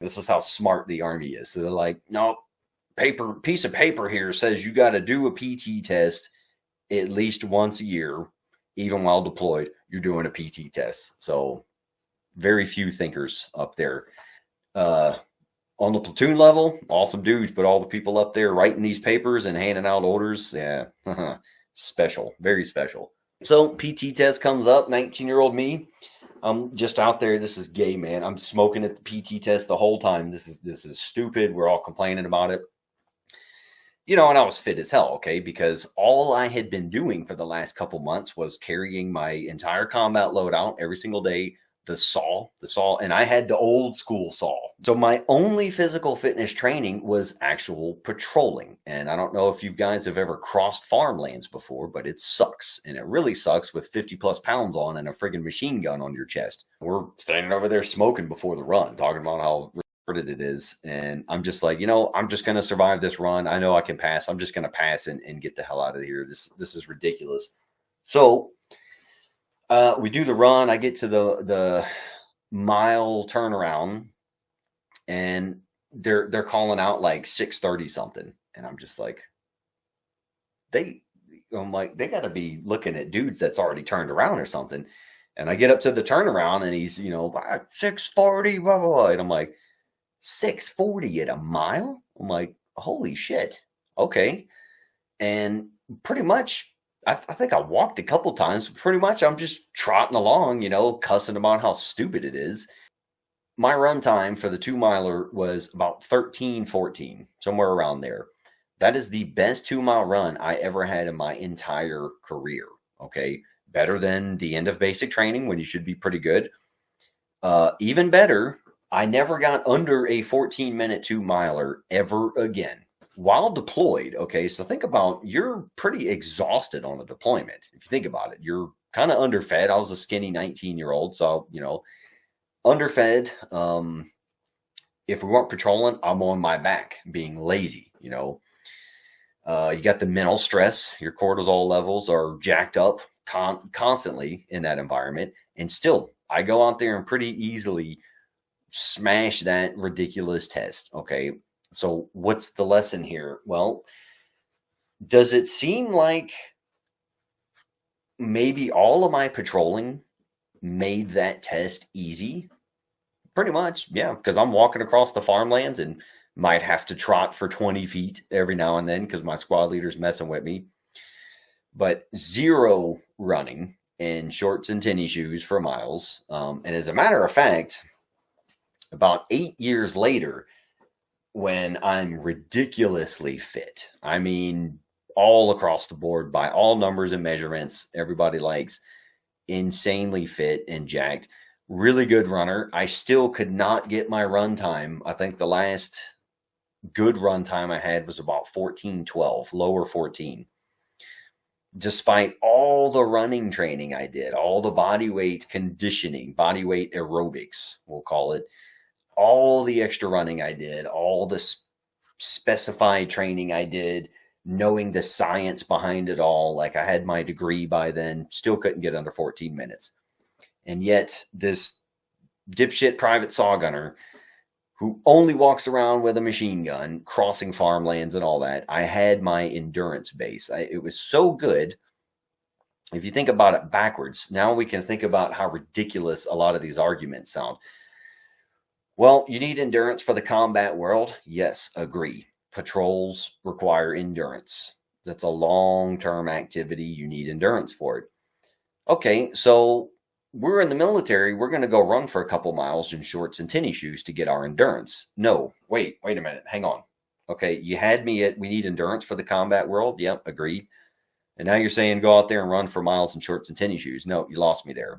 This is how smart the Army is. So they're like, no, piece of paper here says you got to do a PT test at least once a year, even while deployed. You're doing a PT test. So very few thinkers up there. On the platoon level, awesome dudes, but all the people up there writing these papers and handing out orders, yeah, special, very special. So PT test comes up, 19-year-old me. I'm just out there. This is gay, man. I'm smoking at the PT test the whole time. This is stupid. We're all complaining about it. And I was fit as hell, okay, because all I had been doing for the last couple months was carrying my entire combat loadout every single day, the saw, and I had the old school saw. So my only physical fitness training was actual patrolling. And I don't know if you guys have ever crossed farmlands before, but it sucks. And it really sucks with 50 plus pounds on and a friggin' machine gun on your chest. We're standing over there smoking before the run, talking about how it is, and I'm just like, I'm just gonna survive this run. I know I can pass. I'm just gonna pass and get the hell out of here. This is ridiculous. So we do the run. I get to the mile turnaround, and they're calling out like 6:30 something, and I'm just like, I'm like, they got to be looking at dudes that's already turned around or something. And I get up to the turnaround, and he's 6:40, blah blah blah, and I'm like, 6:40 at a mile? I'm like, holy shit. Okay. And pretty much, I think I walked a couple times. Pretty much, I'm just trotting along, cussing about how stupid it is. My run time for the 2-miler was about 13:14, somewhere around there. That is the best 2-mile run I ever had in my entire career. Okay. Better than the end of basic training when you should be pretty good. Even better, I never got under a 14-minute 2-miler ever again while deployed. Okay, so think about, you're pretty exhausted on a deployment. If you think about it, you're kind of underfed. I was a skinny 19-year-old, so, underfed. If we weren't patrolling, I'm on my back being lazy, you got the mental stress. Your cortisol levels are jacked up constantly in that environment. And still, I go out there and pretty easily smash that ridiculous test. Okay. So what's the lesson here? Well, does it seem like maybe all of my patrolling made that test easy? Pretty much. Yeah. Because I'm walking across the farmlands and might have to trot for 20 feet every now and then because my squad leader's messing with me. But zero running in shorts and tennis shoes for miles. And as a matter of fact, about 8 years later, when I'm ridiculously fit, I mean, all across the board by all numbers and measurements, everybody likes insanely fit and jacked, really good runner. I still could not get my run time. I think the last good run time I had was about 14:12, lower 14. Despite all the running training I did, all the body weight conditioning, body weight aerobics, we'll call it, all the extra running I did, all the specified training I did, knowing the science behind it all. Like I had my degree by then, still couldn't get under 14 minutes. And yet this dipshit private saw gunner who only walks around with a machine gun, crossing farmlands and all that, I had my endurance base. It was so good. If you think about it backwards, now we can think about how ridiculous a lot of these arguments sound. Well, you need endurance for the combat world. Yes, agree. Patrols require endurance. That's a long-term activity. You need endurance for it. Okay, so we're in the military. We're going to go run for a couple miles in shorts and tennis shoes to get our endurance. No, wait a minute. Hang on. Okay, you had me at we need endurance for the combat world. Yep, agreed. And now you're saying go out there and run for miles in shorts and tennis shoes. No, you lost me there.